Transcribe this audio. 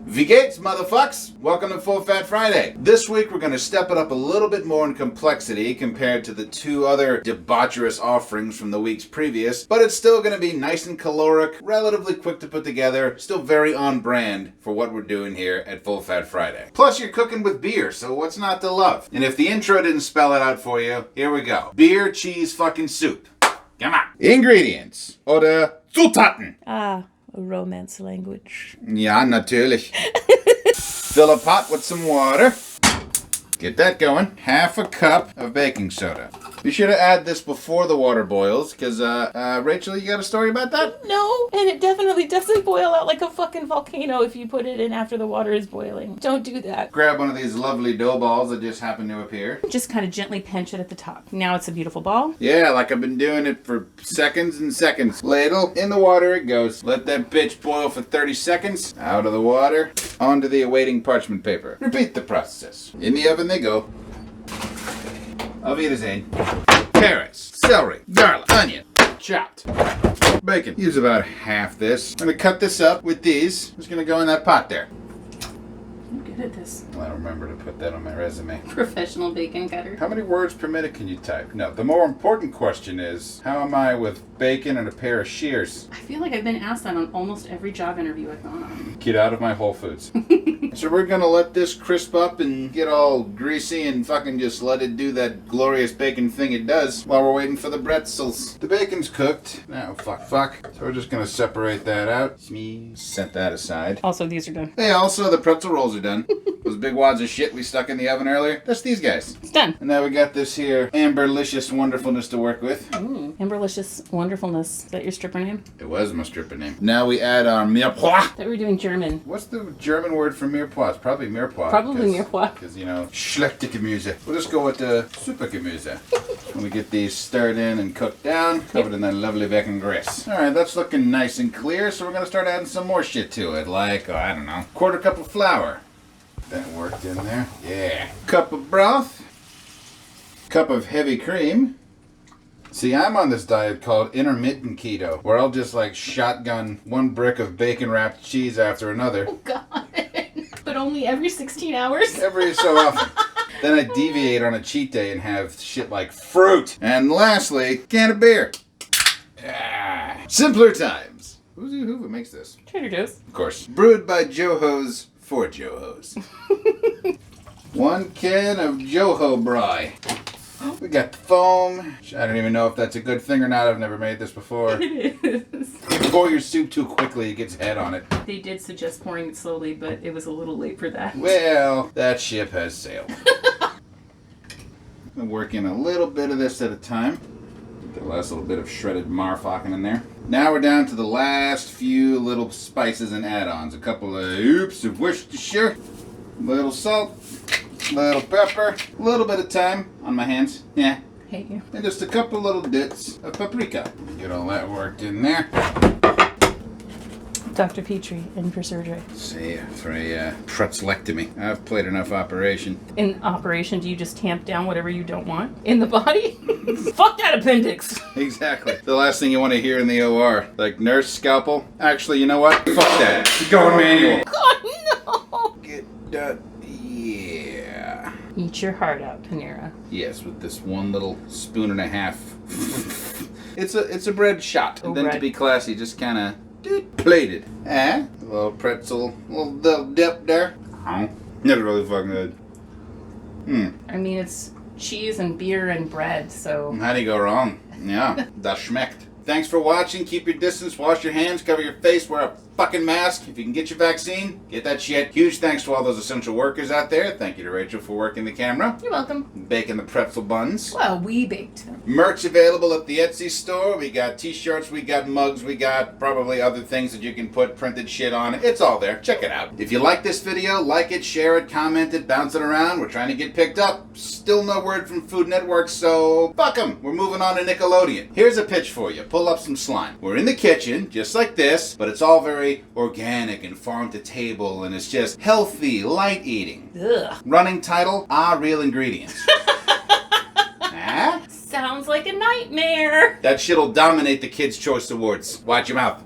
Wie geht's, motherfucks? Welcome to Full Fat Friday. This week we're going to step it up a little bit more in complexity compared to the two other debaucherous offerings from the weeks previous, but it's still going to be nice and caloric, relatively quick to put together, still very on brand for what we're doing here at Full Fat Friday. Plus you're cooking with beer, so what's not to love? And if the intro didn't spell it out for you, here we go. Beer, cheese, fucking soup. Come on. Ingredients. Oder Zutaten. Ah, a romance language. Ja, natürlich. Fill a pot with some water. Get that going. Half a cup of baking soda. Be sure to add this before the water boils, because, Rachel, you got a story about that? No, and it definitely doesn't boil out like a fucking volcano if you put it in after the water is boiling. Don't do that. Grab one of these lovely dough balls that just happen to appear. Just kind of gently pinch it at the top. Now it's a beautiful ball. Yeah, like I've been doing it for seconds and seconds. Ladle, in the water it goes. Let that bitch boil for 30 seconds. Out of the water, onto the awaiting parchment paper. Repeat the process. In the oven they go. Auf Wiedersehen. Carrots, celery, garlic, onion, chopped. Bacon. Use about half this. I'm going to cut this up with these. It's going to go in that pot there. I'm good at this. Well, I don't remember to put that on my resume. Professional bacon cutter. How many words per minute can you type? No, the more important question is, how am I with bacon and a pair of shears? I feel like I've been asked that on almost every job interview I've gone on. Get out of my Whole Foods. So we're going to let this crisp up and get all greasy and fucking just let it do that glorious bacon thing it does while we're waiting for the pretzels. The bacon's cooked. Now, fuck. So we're just going to separate that out. Set that aside. Also, these are done. Hey, also the pretzel rolls are done. Those big wads of shit we stuck in the oven earlier, that's these guys. It's done. And now we got this here Amberlicious wonderfulness to work with. Amberlicious Wonderfulness. Is that your stripper name? It was my stripper name. Now we add our mirepoix. That we're doing German. What's the German word for mirepoix? It's probably mirepoix. Probably mirepoix. Because, you know, schlechte Gemüse. We'll just go with the super Gemüse. When we get these stirred in and cooked down, covered in that lovely bacon grease. Alright, that's looking nice and clear, so we're going to start adding some more shit to it. Like, I don't know, quarter cup of flour. That worked in there. Yeah. Cup of broth. Cup of heavy cream. See, I'm on this diet called intermittent keto, where I'll just like shotgun one brick of bacon wrapped cheese after another. Oh, God. But only every 16 hours? Every so often. Then I deviate on a cheat day and have shit like fruit. And lastly, can of beer. Simpler times. Who makes this? Trader Joe's. Of course. Brewed by Joho's for Joho's. 1 can of Joho Bry. We got the foam. I don't even know if that's a good thing or not. I've never made this before. It is. If you pour your soup too quickly, it gets head on it. They did suggest pouring it slowly, but it was a little late for that. Well, that ship has sailed. I'm working a little bit of this at a time. Get the last little bit of shredded marfocking in there. Now we're down to the last few little spices and add-ons. A couple of oops of Worcestershire, a little salt, a little pepper, a little bit of thyme on my hands. Yeah. Hate you. And just a couple little bits of paprika. Get all that worked in there. Dr. Petrie in for surgery. See, for a pretzelectomy. I've played enough Operation. In Operation, do you just tamp down whatever you don't want in the body? Fuck that appendix! Exactly. The last thing you want to hear in the OR. Like, nurse, scalpel. Actually, you know what? Fuck that. Going manual. Oh, no! Get that. Yeah. Eat your heart out, Panera. Yes, with this one little spoon and a half. It's a bread shot. And then bread. to be classy, just kind of plated. A little pretzel, a little dip there. Oh, that's really fucking good. I mean, it's cheese and beer and bread, so... How do you go wrong? Yeah, das schmeckt. Thanks for watching. Keep your distance, wash your hands, cover your face, wear a fucking mask. If you can get your vaccine, get that shit. Huge thanks to all those essential workers out there. Thank you to Rachel for working the camera. You're welcome. Baking the pretzel buns. Well, we baked them. Merch available at the Etsy store. We got t-shirts, we got mugs, we got probably other things that you can put printed shit on. It's all there. Check it out. If you like this video, like it, share it, comment it, bounce it around. We're trying to get picked up. Still no word from Food Network, so fuck them. We're moving on to Nickelodeon. Here's a pitch for you. Pull up some slime. We're in the kitchen, just like this, but it's all very organic and farm to table, and it's just healthy, light eating. Ugh. Running title, Real Ingredients. Sounds like a nightmare. That shit'll dominate the Kids' Choice Awards. Watch your mouth.